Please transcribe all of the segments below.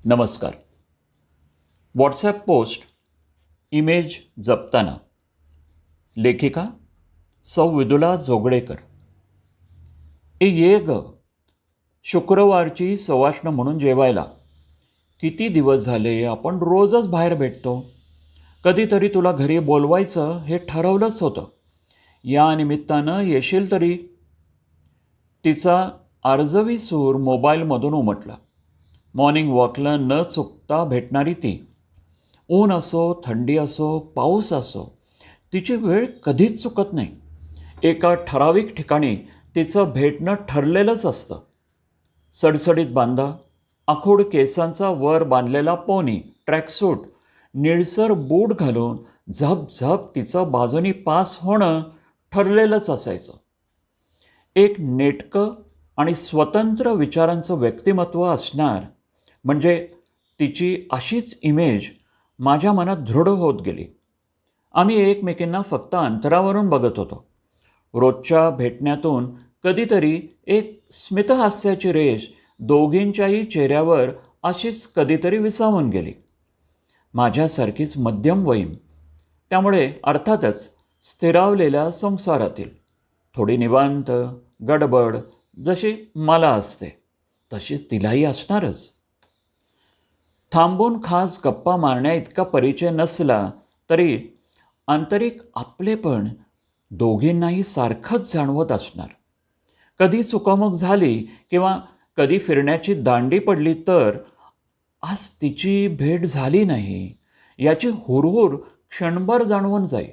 नमस्कार. WhatsApp post image जपताना लेखिका सौ विदुला जोगळेकर. ये ग शुक्रवारची सवाष्ण म्हणून जेवायला. किती दिवस झाले आपण रोजच बाहेर भेटतो. कधीतरी तुला घरी बोलवायचं हे ठरवलंच होतं. या निमित्तानं येशील तरी. तिचा आर्जवी सूर मोबाईलमधून उमटला. मॉर्निंग वॉकला न चुकता भेटणारी ती. ऊन असो, थंडी असो, पाऊस असो, तिची वेळ कधीच चुकत नाही. एका ठराविक ठिकाणी तिचं भेटणं ठरलेलंच असतं. सडसडीत बांधा, आखूड केसांचा वर बांधलेला पोनी, ट्रॅकसूट, निळसर बूट घालून झपझप तिचं बाजूनी पास होणं ठरलेलंच असायचं. एक नेटकं आणि स्वतंत्र विचारांचं व्यक्तिमत्व असणार म्हणजे तिची अशीच इमेज माझ्या मनात दृढ होत गेली. आम्ही एकमेकींना फक्त अंतरावरून बघत होतो. रोजच्या भेटण्यातून कधीतरी एक स्मितहास्याची रेष दोघींच्याही चेहऱ्यावर अशीच कधीतरी विसावून गेली. माझ्यासारखीच मध्यमवयीन, त्यामुळे अर्थातच स्थिरावलेल्या संसारातील, थोडी निवांत, गडबड जशी मला असते तशीच तिलाही असणारच. थांबून खास गप्पा मारण्या इतका परिचय नसला तरी आंतरिक आपलेपण दोघींनाही सारखंच जाणवत असणार. कधी चुकामुक झाली किंवा कधी फिरण्याची दांडी पडली तर आज तिची भेट झाली नाही याची हुरहुर क्षणभर जाणवून जाई,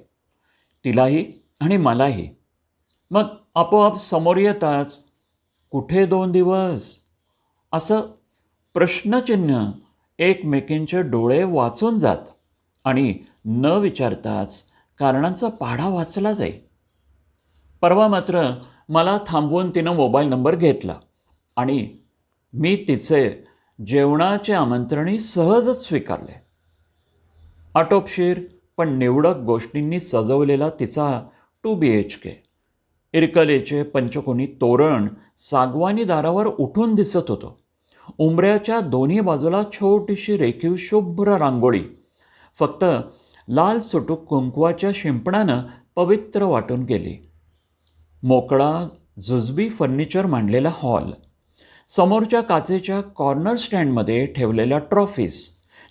तिलाही आणि मलाही. मग आपोआप समोर येताच कुठे 2 दिवस असं प्रश्नचिन्ह एकमेकींचे डोळे वाचून जात आणि न विचारताच कारणांचा पाढा वाचला जाई. परवा मात्र मला थांबवून तिनं मोबाईल नंबर घेतला आणि मी तिचे जेवणाचे आमंत्रणही सहजच स्वीकारले. आटोपशीर पण निवडक गोष्टींनी सजवलेला तिचा 2 BHK, इरकलेचे पंचकोनी तोरण सागवानी दारावर उठून दिसत होतं. उंबऱ्याच्या दोन्ही बाजूला छोटीशी रेखीव शुभ्र रांगोळी फक्त लाल सुटूक कुंकवाच्या शिंपणानं पवित्र वाटून गेली. मोकळा जुजबी फर्निचर मांडलेला हॉल, समोरच्या काचेच्या कॉर्नर स्टँडमध्ये ठेवलेल्या ट्रॉफीज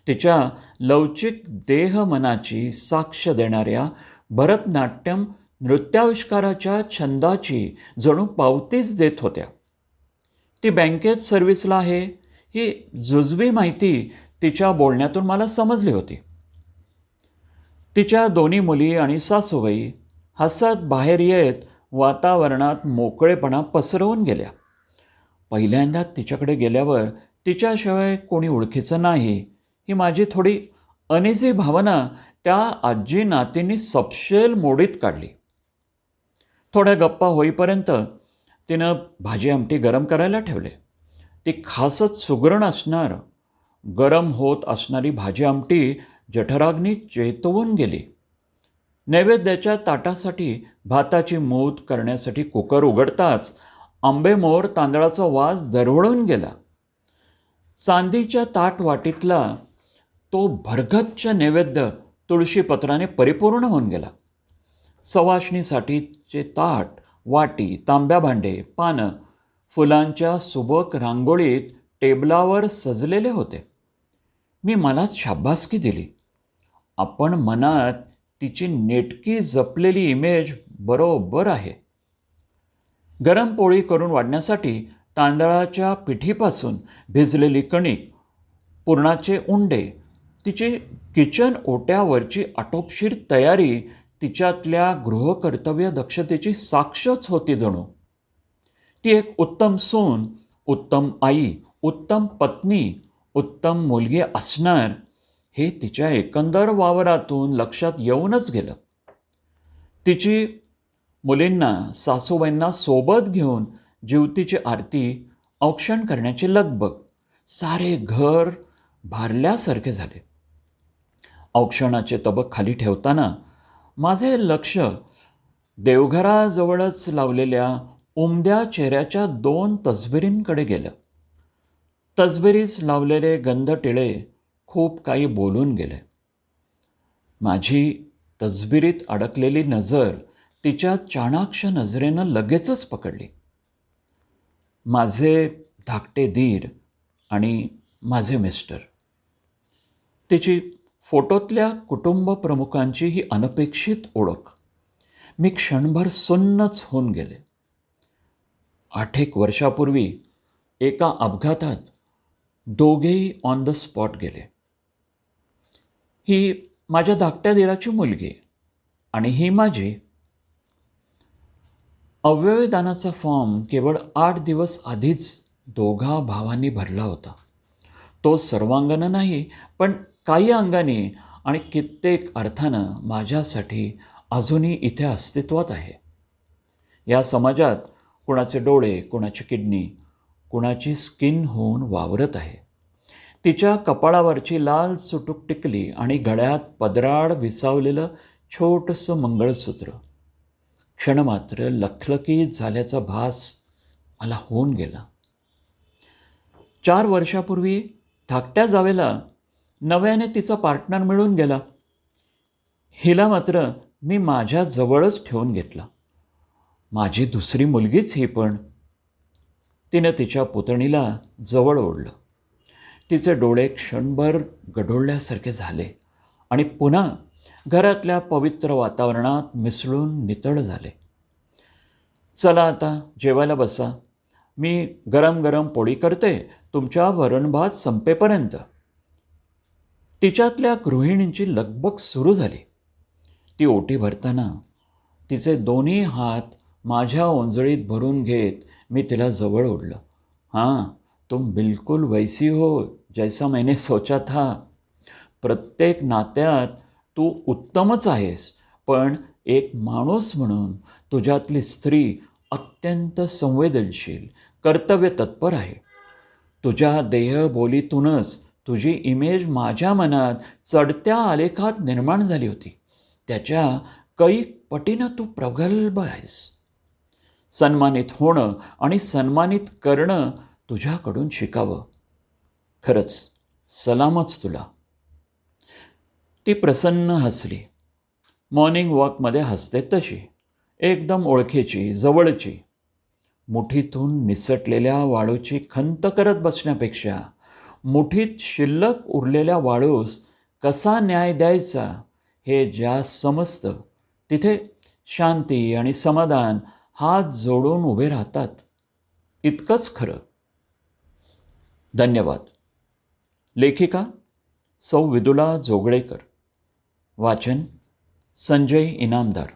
तिच्या लवचिक देहमनाची साक्ष देणाऱ्या भरतनाट्यम नृत्याविष्काराच्या छंदाची जणू पावतीच देत होत्या. ती बँकेत सर्व्हिसला आहे ही जुजबी माहिती तिच्या बोलण्यातून मला समजली होती. तिच्या दोन्ही मुली आणि सासूबाई हसत बाहेर येत वातावरणात मोकळेपणा पसरवून गेल्या. पहिल्यांदा तिच्याकडे गेल्यावर तिच्याशिवाय कोणी ओळखीचं नाही ही माझी थोडी अनिसी भावना त्या आजी नातींनी सपशेल मोडीत काढली. थोड्या गप्पा होईपर्यंत तिनं भाजी आमटी गरम करायला ठेवले. ती खासच सुगरण असणार, गरम होत असणारी भाजी आमटी जठराग्नी चेतवून गेली. नैवेद्याच्या ताटासाठी भाताची मूद करण्यासाठी कुकर उघडताच आंबेमोर तांदळाचा वास दरवळून गेला. चांदीच्या ताटवाटीतला तो भरगच्च नैवेद्य तुळशीपत्राने परिपूर्ण होऊन गेला. सवाष्णीसाठीचे ताट, वाटी, तांब्या भांडे, पानं फुलांच्या सुबक रांगोळीत टेबलावर सजलेले होते. मी मलाच शाब्बासकी दिली. आपण मनात तिची नेटकी जपलेली इमेज बरोबर आहे. गरम पोळी करून वाढण्यासाठी तांदळाच्या पिठीपासून भिजलेली कणिक, पुरणाचे उंडे, तिची किचन ओट्यावरची आटोपशीर तयारी तिच्यातल्या गृहकर्तव्य दक्षतेची साक्षच होती जणू. ती एक उत्तम सून, उत्तम आई, उत्तम पत्नी, उत्तम मुलगी असणार हे तिच्या एकंदर वावरातून लक्षात येऊनच गेलं. तिची मुलींना, सासूबाईंना सोबत घेऊन जीवतीची आरती औक्षण करण्याची लगबग, सारे घर भारल्यासारखे झाले. औक्षणाचे तबक खाली ठेवताना माझे लक्ष देवघराजवळच लावलेल्या उमद्या चेहऱ्याच्या 2 तसबिरींकडे गेलं. तसबिरीस लावलेले गंध टिळे खूप काही बोलून गेले. माझी तसबिरीत अडकलेली नजर तिच्या चाणाक्ष नजरेनं लगेचच पकडली. माझे धाकटे दीर आणि माझे मिस्टर. तिची फोटोतल्या कुटुंब प्रमुखांची ही अनपेक्षित ओळख. मी क्षणभर सुन्नच होऊन गेले. 8 वर्षापूर्वी एका अपघातात दोघेही ऑन द स्पॉट गेले. ही माझ्या धाकट्या दीराची मुलगी आणि ही माझी. अवयवदानाचा फॉर्म केवळ 8 दिवस आधीच दोघा भावांनी भरला होता. तो सर्वांगाने नाही, पण काही अंगाने आणि कित्येक अर्थानं माझ्यासाठी अजूनही इथे अस्तित्वात आहे. या समाजात कुणाचे डोळे, कुणाची किडनी, कुणाची स्किन होऊन वावरत आहे. तिच्या कपाळावरची लाल सुटूक टिकली आणि गळ्यात पदराड विसावलेलं छोटंसं मंगळसूत्र क्षणमात्र लखलखीत झाल्याचा भास मला होऊन गेला. 4 वर्षापूर्वी धाकट्या जावेला नव्याने तिचा पार्टनर मिळून गेला. हिला मात्र मी माझ्या जवळच ठेवून घेतला. माझी दुसरी मुलगीच ही पण. तिनं तिच्या पुतणीला जवळ ओढलं. तिचे डोळे क्षणभर गढोळल्यासारखे झाले आणि पुन्हा घरातल्या पवित्र वातावरणात मिसळून नितळ झाले. चला आता जेवायला बसा. मी गरम गरम पोळी करते तुमच्या वरणभात संपेपर्यंत. तिच्यातल्या गृहिणींची लगबग सुरू झाली. ती ओटी भरताना तिचे दोन्ही हात माझ्या ओंजळीत भरून घेत मी तिला जवळ ओढलं. हां, तुम बिलकुल वैसी हो जैसा मैंने सोचा था. प्रत्येक नात्यात तू उत्तमच आहेस, पण एक माणूस म्हणून तुझ्यातली स्त्री अत्यंत संवेदनशील, कर्तव्यतत्पर आहे. तुझ्या देहबोलीतूनच तुझी इमेज माझ्या मनात चढत्या आलेखात निर्माण झाली होती. त्याच्या कैक पटीनं तू प्रगल्भ आहेस. सन्मानित होणं आणि सन्मानित करणं तुझ्याकडून शिकावं. खरंच सलामच तुला. ती प्रसन्न हसली. मॉर्निंग वॉकमध्ये हसते तशी. एकदम ओळखीची, जवळची. मुठीतून निसटलेल्या वाळूची खंत करत बसण्यापेक्षा मुठीत शिल्लक उरलेल्या वाळूस कसा न्याय द्यायचा हे ज्या समजतं, तिथे शांती आणि समाधान हात जोडून उभे राहतात. इतकंच खरं. धन्यवाद. लेखिका सौ विदुला जोगळेकर. वाचन संजय इनामदार.